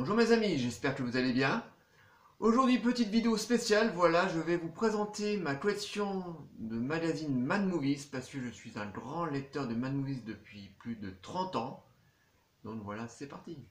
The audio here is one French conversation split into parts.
Bonjour mes amis, j'espère que vous allez bien. Aujourd'hui, petite vidéo spéciale, voilà, je vais vous présenter ma collection de magazines Mad Movies parce que je suis un grand lecteur de Mad Movies depuis plus de 30 ans. Donc voilà, c'est parti.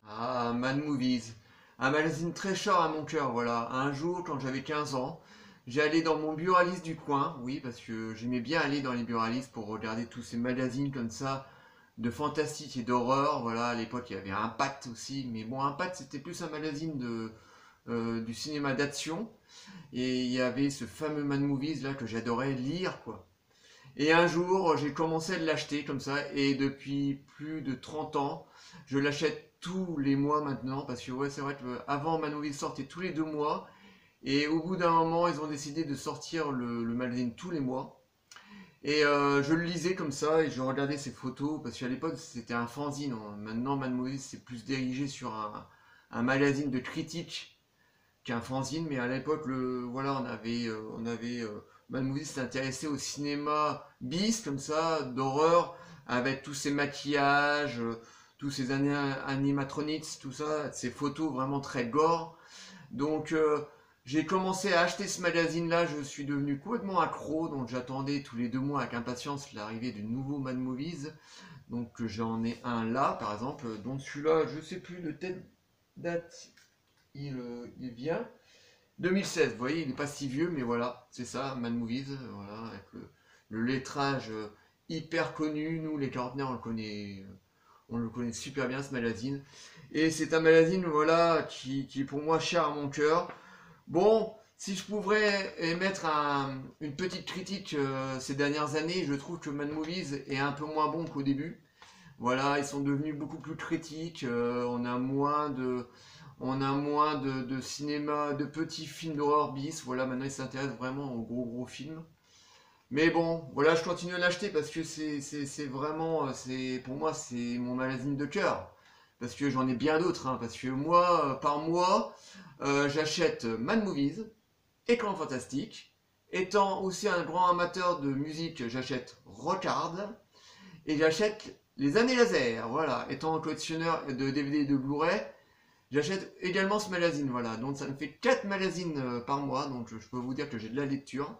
Ah, Mad Movies, un magazine très cher à mon cœur, voilà. Un jour, quand j'avais 15 ans, j'ai allé dans mon buraliste du coin, oui, parce que j'aimais bien aller dans les buralistes pour regarder tous ces magazines comme ça, de fantastique et d'horreur. Voilà, à l'époque, il y avait Impact aussi, mais bon, Impact, c'était plus un magazine du cinéma d'action. Et il y avait ce fameux Mad Movies là que j'adorais lire, quoi. Et un jour, j'ai commencé à l'acheter comme ça, et depuis plus de 30 ans, je l'achète tous les mois maintenant, parce que ouais, c'est vrai qu'avant, Mad Movies sortait tous les 2 mois, et au bout d'un moment, ils ont décidé de sortir le magazine tous les mois. Et je le lisais comme ça et je regardais ses photos parce qu'à l'époque c'était un fanzine. Maintenant, Mad Movies c'est plus dirigé sur un magazine de critique qu'un fanzine. Mais à l'époque, voilà, Mad Movies s'intéressait au cinéma bis comme ça, d'horreur, avec tous ces maquillages, tous ces animatronics, tout ça, ces photos vraiment très gore. Donc j'ai commencé à acheter ce magazine-là, je suis devenu complètement accro, donc j'attendais tous les 2 mois avec impatience l'arrivée du nouveau Mad Movies. Donc j'en ai un là, par exemple, donc celui-là, je sais plus de telle date il vient. 2016, vous voyez, il n'est pas si vieux, mais voilà, c'est ça, Mad Movies, voilà, avec le lettrage hyper connu. Nous, les quarantenaires, on le connaît super bien, ce magazine. Et c'est un magazine, voilà, qui est pour moi cher à mon cœur. Bon, si je pourrais émettre une petite critique ces dernières années, je trouve que Mad Movies est un peu moins bon qu'au début. Voilà, ils sont devenus beaucoup plus critiques. On a moins de cinéma, de petits films d'horreur bis. Voilà, maintenant ils s'intéressent vraiment aux gros films. Mais bon, voilà, je continue à l'acheter parce que c'est vraiment, pour moi, c'est mon magazine de cœur. Parce que j'en ai bien d'autres, hein, parce que moi, par mois, j'achète Mad Movies, Écran Fantastique. Étant aussi un grand amateur de musique, j'achète Rockard. Et j'achète Les Années Laser, voilà. Étant un collectionneur de DVD et de Blu-ray, j'achète également ce magazine, voilà. Donc ça me fait 4 magazines par mois, donc je peux vous dire que j'ai de la lecture.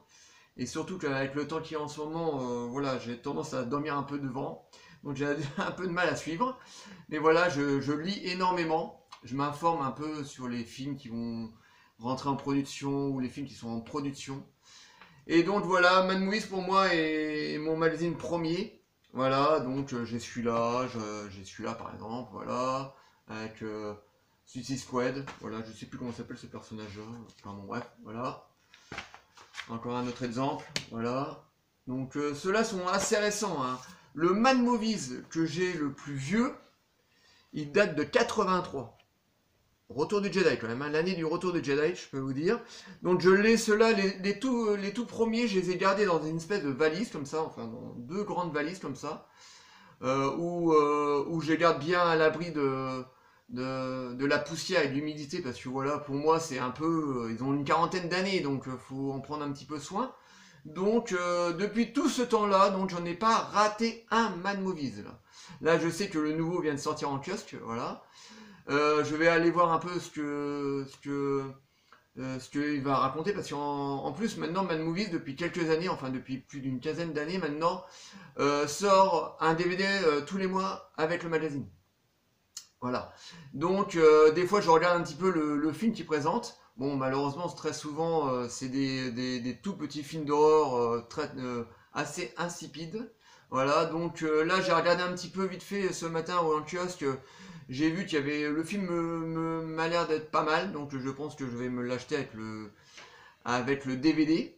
Et surtout qu'avec le temps qui est en ce moment, voilà, j'ai tendance à dormir un peu devant. Donc j'ai un peu de mal à suivre. Mais voilà, je lis énormément. Je m'informe un peu sur les films qui vont rentrer en production ou les films qui sont en production. Et donc voilà, Mad Movies pour moi est mon magazine premier. Voilà, donc j'ai celui-là par exemple, voilà, avec Suicide Squad. Voilà, je sais plus comment s'appelle ce personnage-là. Enfin bon, bref, voilà. Encore un autre exemple, voilà. Donc ceux-là sont assez récents, hein. Le Mad Movies que j'ai le plus vieux, il date de 83. Retour du Jedi quand même, hein, l'année du Retour du Jedi, je peux vous dire. Donc je l'ai, ceux-là, les tout premiers, je les ai gardés dans une espèce de valise comme ça, enfin dans 2 grandes valises comme ça, où je les garde bien à l'abri de la poussière et de l'humidité, parce que voilà, pour moi c'est un peu, ils ont une quarantaine d'années, donc faut en prendre un petit peu soin. Donc depuis tout ce temps-là, donc j'en ai pas raté un Mad Movies là. Là je sais que le nouveau vient de sortir en kiosque, voilà. Je vais aller voir un peu ce qu'il va raconter, parce qu'en plus maintenant Mad Movies depuis quelques années, enfin depuis plus d'une quinzaine d'années maintenant, sort un DVD tous les mois avec le magazine. Voilà. Donc des fois je regarde un petit peu le film qu'il présente. Bon, malheureusement très souvent c'est des tout petits films d'horreur assez insipides. Voilà, donc là j'ai regardé un petit peu vite fait ce matin au kiosque. J'ai vu qu'il y avait le film m'a l'air d'être pas mal, donc je pense que je vais me l'acheter avec le DVD.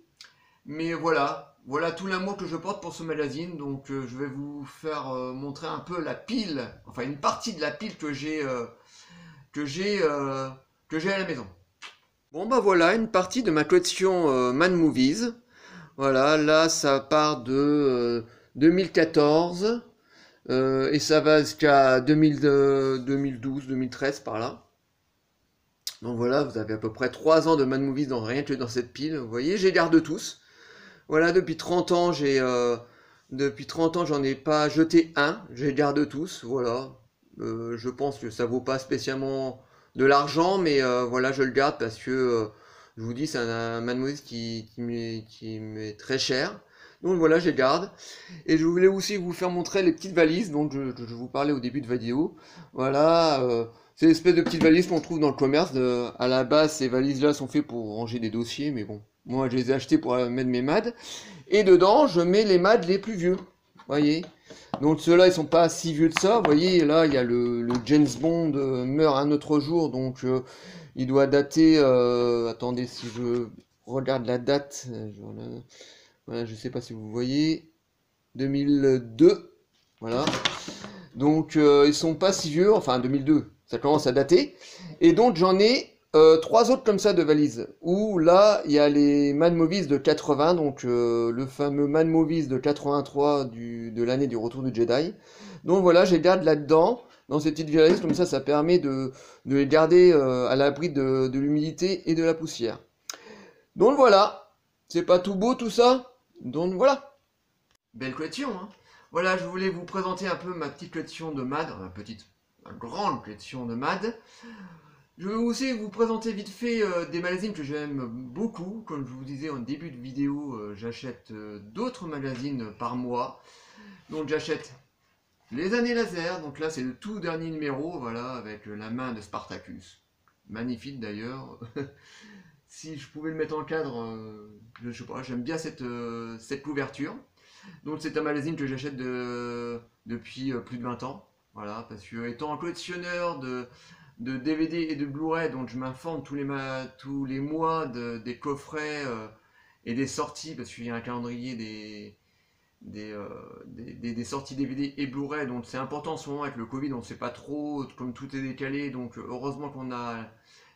Mais voilà tout l'amour que je porte pour ce magazine. Donc je vais vous faire montrer un peu la pile, enfin une partie de la pile que j'ai que j'ai à la maison. Bon bah voilà une partie de ma collection Mad Movies. Voilà, là ça part de 2014 et ça va jusqu'à 2012, 2013 par là. Donc voilà, vous avez à peu près 3 ans de Mad Movies rien que dans cette pile. Vous voyez, je les garde tous. Voilà, depuis 30 ans, j'en ai pas jeté un, je les garde tous, voilà. Je pense que ça vaut pas spécialement de l'argent, mais voilà, je le garde parce que je vous dis, c'est un Mad Movies qui m'est très cher. Donc voilà, je les garde. Et je voulais aussi vous faire montrer les petites valises dont je vous parlais au début de vidéo. Voilà, c'est l'espèce de petites valises qu'on trouve dans le commerce. À la base, ces valises-là sont faites pour ranger des dossiers, mais bon, moi je les ai achetées pour mettre mes mads. Et dedans, je mets les mads les plus vieux. Voyez. Donc ceux-là, ils sont pas si vieux de ça. Vous voyez, là, il y a le James Bond meurt un autre jour, donc il doit dater. Attendez, si je regarde la date, voilà, je sais pas si vous voyez, 2002. Voilà. Donc ils sont pas si vieux, enfin 2002, ça commence à dater. Et donc j'en ai 3 autres comme ça de valises, où là il y a les Mad Movies de 80, donc le fameux Mad Movies de 83 de l'année du retour du Jedi. Donc voilà, je les garde là-dedans, dans ces petites valises, comme ça permet de les garder à l'abri de l'humidité et de la poussière. Donc voilà, c'est pas tout beau tout ça? Donc voilà. Belle collection, hein. Voilà, je voulais vous présenter un peu ma petite collection de MAD, ma grande collection de MAD. Je vais aussi vous présenter vite fait des magazines que j'aime beaucoup. Comme je vous disais en début de vidéo, j'achète d'autres magazines par mois. Donc j'achète Les Années Laser, donc là c'est le tout dernier numéro, voilà, avec la main de Spartacus. Magnifique d'ailleurs. Si je pouvais le mettre en cadre, je sais pas, j'aime bien cette couverture. Donc c'est un magazine que j'achète depuis plus de 20 ans. Voilà, parce que étant un collectionneur de DVD et de Blu-ray, donc je m'informe tous les mois des coffrets et des sorties, parce qu'il y a un calendrier des sorties DVD et Blu-ray, donc c'est important en ce moment avec le Covid, on ne sait pas trop, comme tout est décalé, donc heureusement qu'on a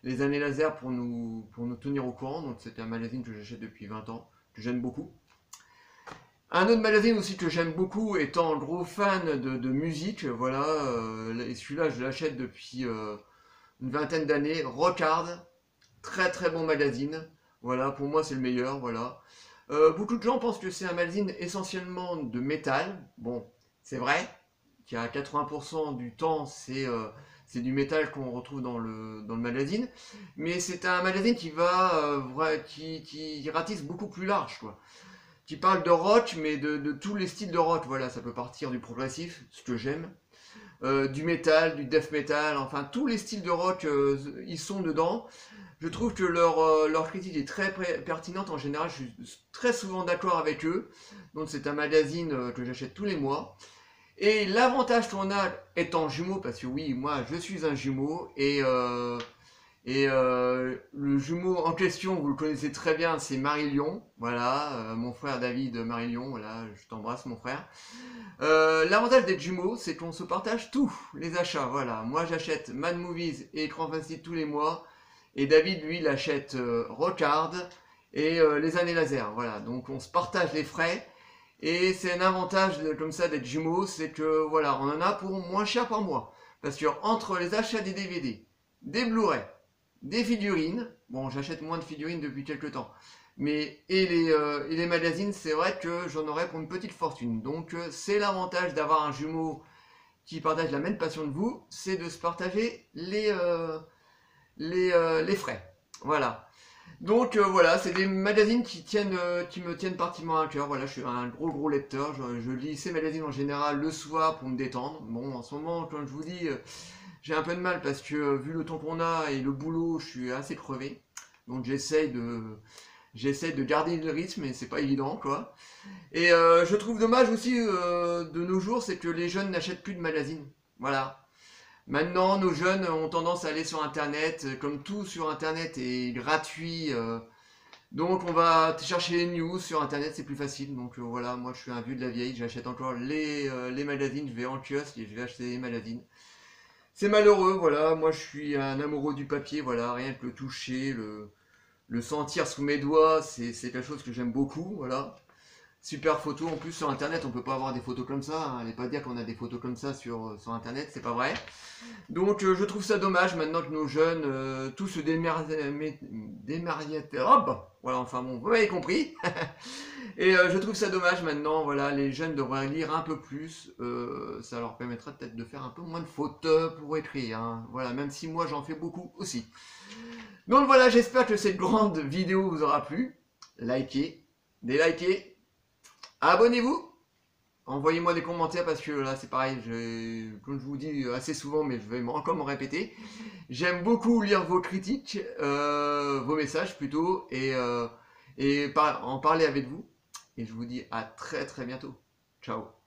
les années laser pour nous tenir au courant. Donc c'est un magazine que j'achète depuis 20 ans, que j'aime beaucoup. Un autre magazine aussi que j'aime beaucoup, étant un gros fan de musique, voilà, et celui-là je l'achète depuis une vingtaine d'années, Rock'Hard, très très bon magazine, voilà, pour moi c'est le meilleur, voilà. Beaucoup de gens pensent que c'est un magazine essentiellement de métal, bon, c'est vrai, qu'à 80% du temps c'est du métal qu'on retrouve dans le magazine, mais c'est un magazine qui ratisse beaucoup plus large, quoi. Qui parle de rock, mais de tous les styles de rock. Voilà, ça peut partir du progressif, ce que j'aime, du metal, du death metal, enfin tous les styles de rock, ils sont dedans. Je trouve que leur critique est très pertinente. En général, je suis très souvent d'accord avec eux. Donc c'est un magazine que j'achète tous les mois. Et l'avantage qu'on a étant jumeau, parce que oui, moi je suis un jumeau, et le jumeau en question, vous le connaissez très bien, c'est Marie-Lion. Voilà, mon frère David Marie-Lion, voilà, je t'embrasse mon frère. L'avantage d'être jumeau, c'est qu'on se partage tous les achats. Voilà, moi j'achète Mad Movies et Écran Facile tous les mois, et David, lui, il achète Rock'Hard et Les Années Laser. Voilà, donc on se partage les frais. Et c'est un avantage comme ça d'être jumeau, c'est que voilà, on en a pour moins cher par mois. Parce que entre les achats des DVD, des Blu-ray, des figurines, bon j'achète moins de figurines depuis quelques temps, mais et les magazines, c'est vrai que j'en aurais pour une petite fortune. Donc c'est l'avantage d'avoir un jumeau qui partage la même passion que vous, c'est de se partager les frais. Voilà. Donc voilà, c'est des magazines qui me tiennent particulièrement à cœur. Voilà, je suis un gros lecteur. Je lis ces magazines en général le soir pour me détendre. Bon, en ce moment, comme je vous dis, j'ai un peu de mal parce que vu le temps qu'on a et le boulot, je suis assez crevé. Donc j'essaye de garder le rythme, mais c'est pas évident, quoi. Et je trouve dommage aussi de nos jours, c'est que les jeunes n'achètent plus de magazines. Voilà. Maintenant, nos jeunes ont tendance à aller sur Internet, comme tout sur Internet est gratuit. Donc on va chercher les news sur Internet, c'est plus facile. Donc voilà, moi je suis un vieux de la vieille, j'achète encore les magazines, je vais en kiosque et je vais acheter les magazines. C'est malheureux, voilà, moi je suis un amoureux du papier, voilà, rien que le toucher, le sentir sous mes doigts, c'est quelque chose que j'aime beaucoup, voilà. Super photo, en plus sur internet on peut pas avoir des photos comme ça, hein. Allez pas dire qu'on a des photos comme ça sur internet, c'est pas vrai. Donc je trouve ça dommage maintenant que nos jeunes tous se voilà, enfin bon, vous m'avez compris. Et je trouve ça dommage maintenant, voilà, les jeunes devraient lire un peu plus, ça leur permettra peut-être de faire un peu moins de fautes pour écrire, hein. Voilà, même si moi j'en fais beaucoup aussi. Donc voilà, j'espère que cette grande vidéo vous aura plu. Likez, délikez, abonnez-vous, envoyez-moi des commentaires parce que là c'est pareil, comme je vous dis assez souvent, mais je vais encore me répéter. J'aime beaucoup lire vos critiques, vos messages plutôt, et en parler avec vous. Et je vous dis à très très bientôt. Ciao.